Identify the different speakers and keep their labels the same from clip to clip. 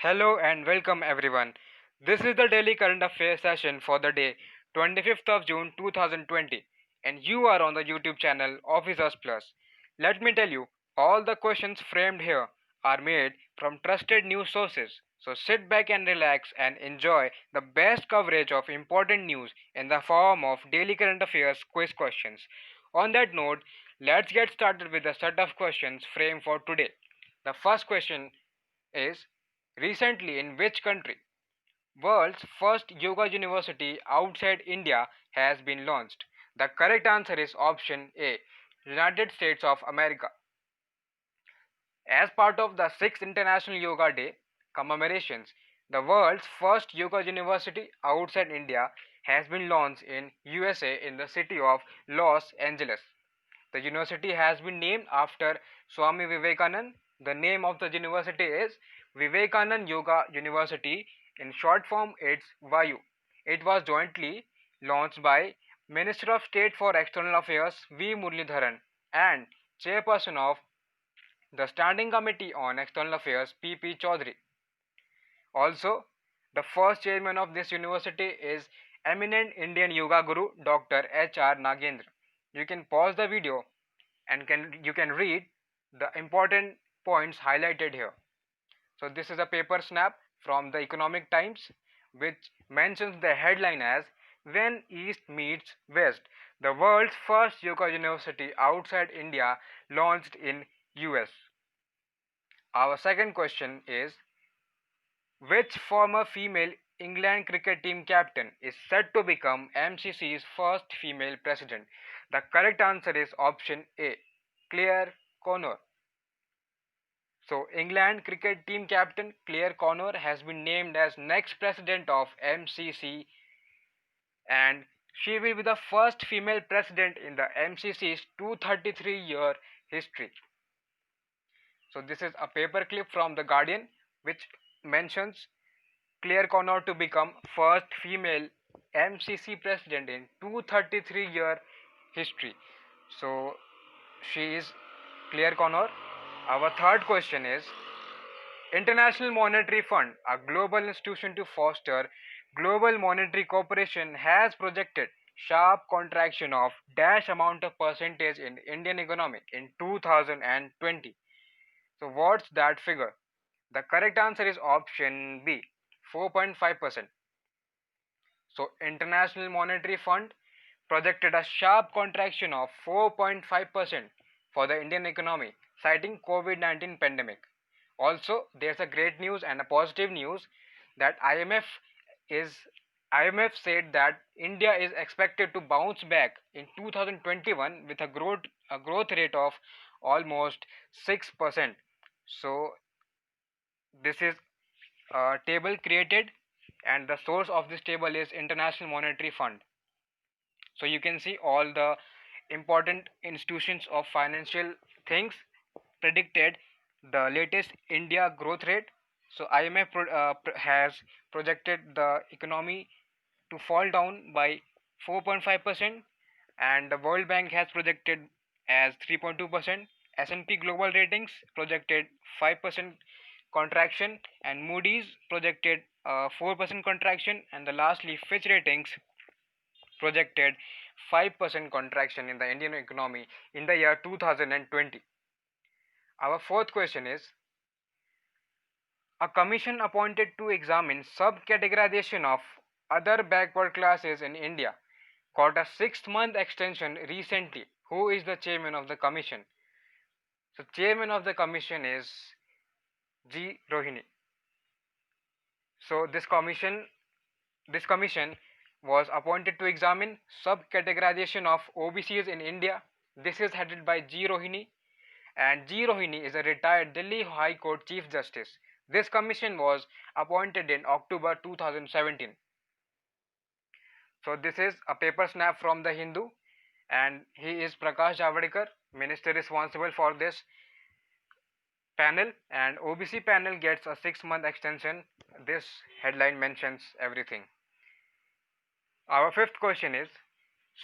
Speaker 1: Hello and welcome everyone. This is the daily current affairs session for the day 25th of June 2020 and you are on the YouTube channel Officers Plus. Let me tell you, all the questions framed here are made from trusted news sources. So sit back and relax and enjoy the best coverage of important news in the form of daily current affairs quiz questions. On that note, let's get started with the set of questions framed for today. The first question is, recently in which country world's first yoga university outside India has been launched? The correct answer is option A, United States of America. As part of the 6th International Yoga Day commemorations, the world's first yoga university outside India has been launched in USA in the city of Los Angeles. The university has been named after Swami Vivekanand. The name of the university is Vivekanand Yoga University. In short form, it's VAYU. It was jointly launched by Minister of State for External Affairs V. Muralidharan and Chairperson of the Standing Committee on External Affairs P. Chaudhary. Also, the first chairman of this university is eminent Indian yoga guru Dr. H.R. Nagendra. You can pause the video and you can read the important points highlighted here. So this is a paper snap from the Economic Times which mentions the headline as When East Meets West, the world's first yoga university outside India launched in US. Our second question is, which former female England cricket team captain is said to become MCC's first female president? The correct answer is option A, Claire Connor. So, England cricket team captain Claire Connor has been named as next president of MCC and she will be the first female president in the MCC's 233-year history. So, this is a paper clip from The Guardian which mentions Claire Connor to become first female MCC president in 233-year history. So, she is Claire Connor. Our third question is, International Monetary Fund, a global institution to foster global monetary cooperation, has projected sharp contraction of dash amount of percentage in Indian economy in 2020. So what's that figure? The correct answer is option B, 4.5%. So International Monetary Fund projected a sharp contraction of 4.5% for the Indian economy, citing COVID-19 pandemic. Also, there's a great news and a positive news that IMF said that India is expected to bounce back in 2021 with a growth rate of almost 6%. So this is a table created and the source of this table is International Monetary Fund. So you can see all the important institutions of financial things predicted the latest India growth rate. So IMF has projected the economy to fall down by 4.5% and the World Bank has projected as 3.2%. S&P Global Ratings projected 5% contraction and Moody's projected 4% contraction, and the lastly Fitch Ratings projected 5% contraction in the Indian economy in the year 2020. Our fourth question is, a commission appointed to examine subcategorization of other backward classes in India got a 6-month extension recently. Who is the chairman of the commission? So chairman of the commission is G. Rohini. So this commission was appointed to examine subcategorization of OBCs in India. This is headed by G. Rohini, and G. Rohini is a retired Delhi High Court Chief Justice. This commission was appointed in October 2017. So this is a paper snap from the Hindu, and he is Prakash Javadekar, minister responsible for this panel, and OBC panel gets a 6-month extension. This headline mentions everything. Our fifth question is,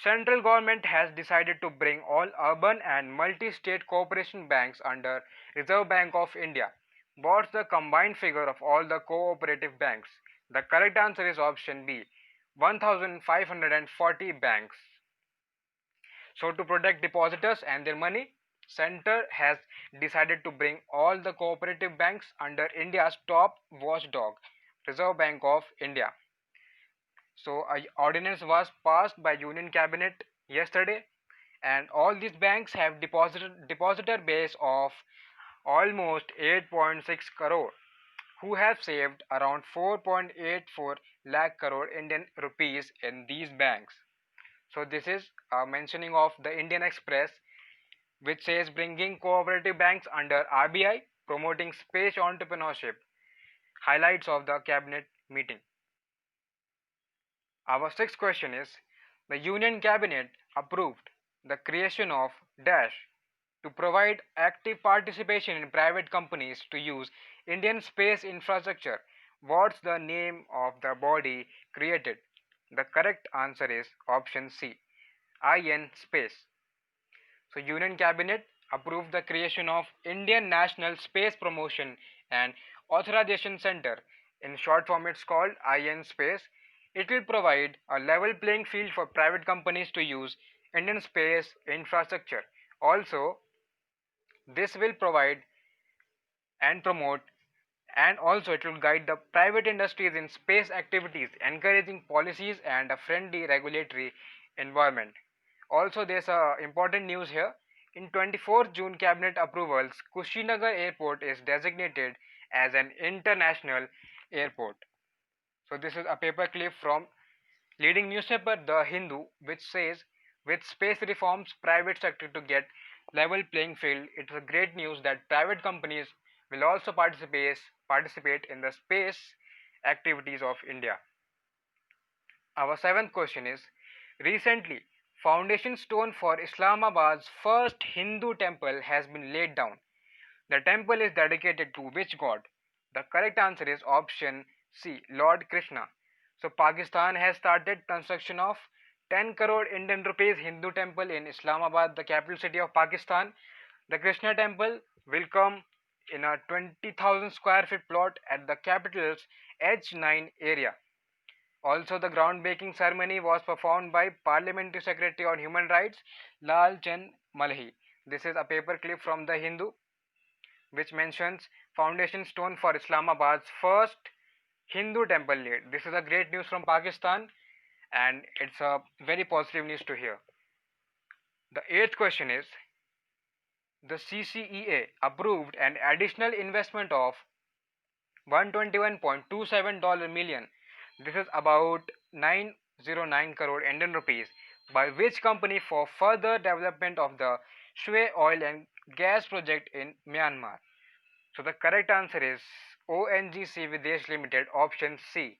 Speaker 1: central government has decided to bring all urban and multi-state cooperation banks under Reserve Bank of India. What's the combined figure of all the cooperative banks? The correct answer is option B, 1540 banks. So to protect depositors and their money, Center has decided to bring all the cooperative banks under India's top watchdog, Reserve Bank of India. So a ordinance was passed by Union Cabinet yesterday, and all these banks have depositor base of almost 8.6 crore, who have saved around 4.84 lakh crore Indian rupees in these banks. So this is a mentioning of the Indian Express, which says bringing cooperative banks under RBI, promoting space entrepreneurship. Highlights of the cabinet meeting. Our sixth question is, the Union Cabinet approved the creation of Dash to provide active participation in private companies to use Indian space infrastructure. What's the name of the body created? The correct answer is option C, IN Space. So Union Cabinet approved the creation of Indian National Space Promotion and Authorization Center. In short form it's called IN Space. It will provide a level playing field for private companies to use Indian space infrastructure. Also, this will provide and promote, and also it will guide the private industries in space activities, encouraging policies and a friendly regulatory environment. Also, there's a important news here. In 24th June cabinet approvals, Kushinagar Airport is designated as an international airport. So this is a paper clip from leading newspaper The Hindu, which says, with space reforms, private sector to get level playing field. It's a great news that private companies will also participate in the space activities of India. Our seventh question is, recently foundation stone for Islamabad's first Hindu temple has been laid down. The temple is dedicated to which god? The correct answer is option C, Lord Krishna. So Pakistan has started construction of 10 crore Indian rupees Hindu temple in Islamabad, the capital city of Pakistan. The Krishna temple will come in a 20,000 square feet plot at the capital's H9 area. Also, the groundbreaking ceremony was performed by Parliamentary Secretary on Human Rights Lal Chand Malhi. This is a paper clip from The Hindu, which mentions foundation stone for Islamabad's first Hindu temple laid. This is a great news from Pakistan, and it's a very positive news to hear. The eighth question is, the CCEA approved an additional investment of 121.27 million. This is about 909 crore Indian rupees by which company for further development of the Shwe oil and gas project in Myanmar. So the correct answer is ONGC Videsh Limited, option C.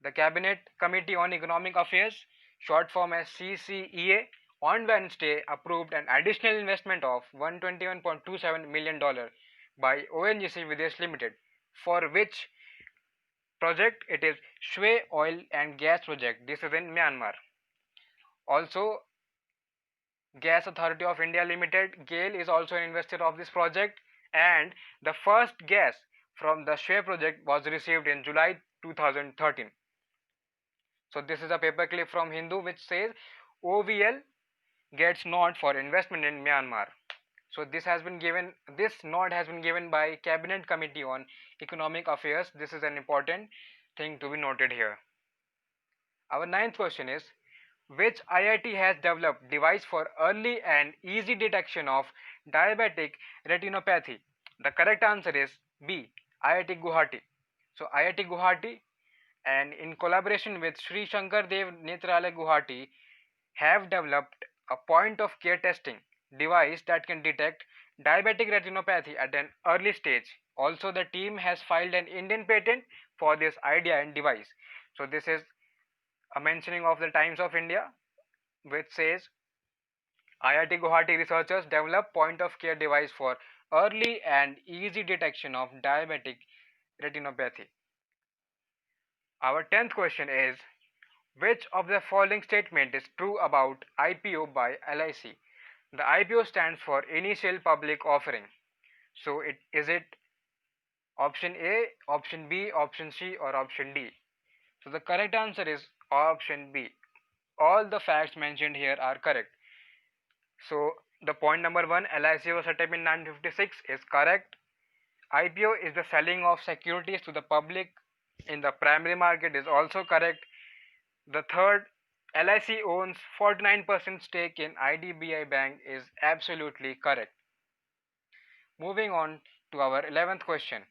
Speaker 1: The Cabinet Committee on Economic Affairs, short form as CCEA, on Wednesday approved an additional investment of $121.27 million by ONGC Videsh Limited, for which project it is Shwe Oil and Gas Project. This is in Myanmar. Also, Gas Authority of India Limited, GAIL, is also an investor of this project, and the first gas from the Shwe project was received in July 2013. So this is a paperclip from Hindu which says OVL gets nod for investment in Myanmar. So this nod has been given by Cabinet Committee on Economic Affairs. This is an important thing to be noted here. Our ninth question is, which IIT has developed device for early and easy detection of diabetic retinopathy? The correct answer is B, IIT Guwahati. So IIT Guwahati, and in collaboration with Sri Shankar Dev Netralaya Guwahati, have developed a point of care testing device that can detect diabetic retinopathy at an early stage. Also, the team has filed an Indian patent for this idea and device. So this is a mentioning of the Times of India, which says IIT Guwahati researchers develop point of care device for early and easy detection of diabetic retinopathy. Our 10th question is, which of the following statement is true about IPO by LIC? The IPO stands for Initial Public Offering. So is it Option A, option B, option C, or option D? So the correct answer is option B. All the facts mentioned here are correct. So the point number one, LIC was set up in 1956 is correct. IPO is the selling of securities to the public in the primary market is also correct. The third, LIC owns 49% stake in IDBI Bank is absolutely correct. Moving on to our 11th question.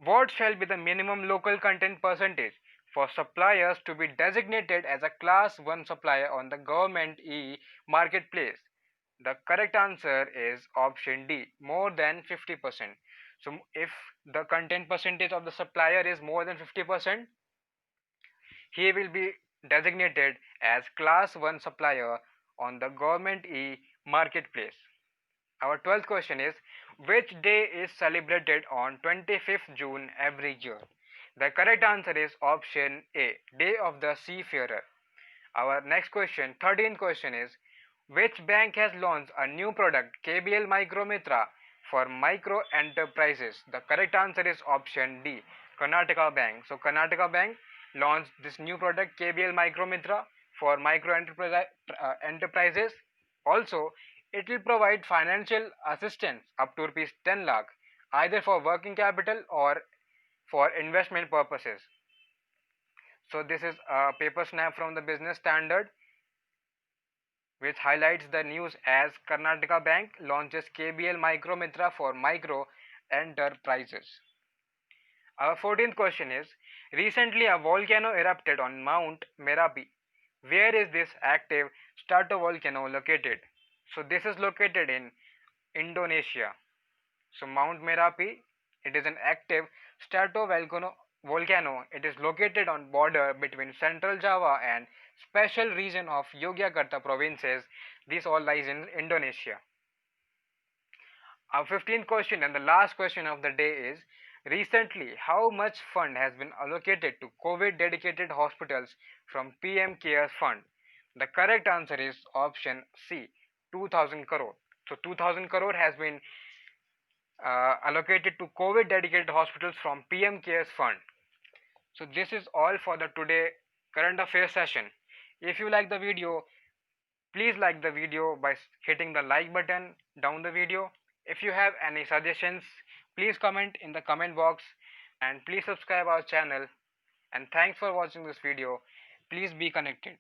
Speaker 1: What shall be the minimum local content percentage for suppliers to be designated as a class 1 supplier on the government marketplace? The correct answer is option D, more than 50%. So if the content percentage of the supplier is more than 50%, he will be designated as class 1 supplier on the government marketplace. Our 12th question is, which day is celebrated on 25th June every year? The correct answer is option A, Day of the Seafarer. Our next question, 13th question is, which bank has launched a new product KBL Micromitra for micro enterprises? The correct answer is option D, Karnataka Bank. So Karnataka Bank launched this new product KBL Micromitra for micro enterprises. Also, it will provide financial assistance up to rupees 10 lakh either for working capital or for investment purposes. So this is a paper snap from the Business Standard which highlights the news as Karnataka Bank launches KBL Micromitra for micro enterprises. Our 14th question is, recently a volcano erupted on Mount Merapi. Where is this active stratovolcano located? So this is located in Indonesia. So Mount Merapi, it is an active stratovolcano. It is located on border between Central Java and special region of Yogyakarta provinces. This all lies in Indonesia. Our 15th question and the last question of the day is, recently how much fund has been allocated to COVID dedicated hospitals from PM CARES fund? The correct answer is option C, 2000 crore. So 2000 crore has been allocated to COVID dedicated hospitals from PM CARES fund. So this is all for the today current affairs session. If you like the video, please like the video by hitting the like button down the video. If you have any suggestions, please comment in the comment box and please subscribe our channel. And thanks for watching this video. Please be connected.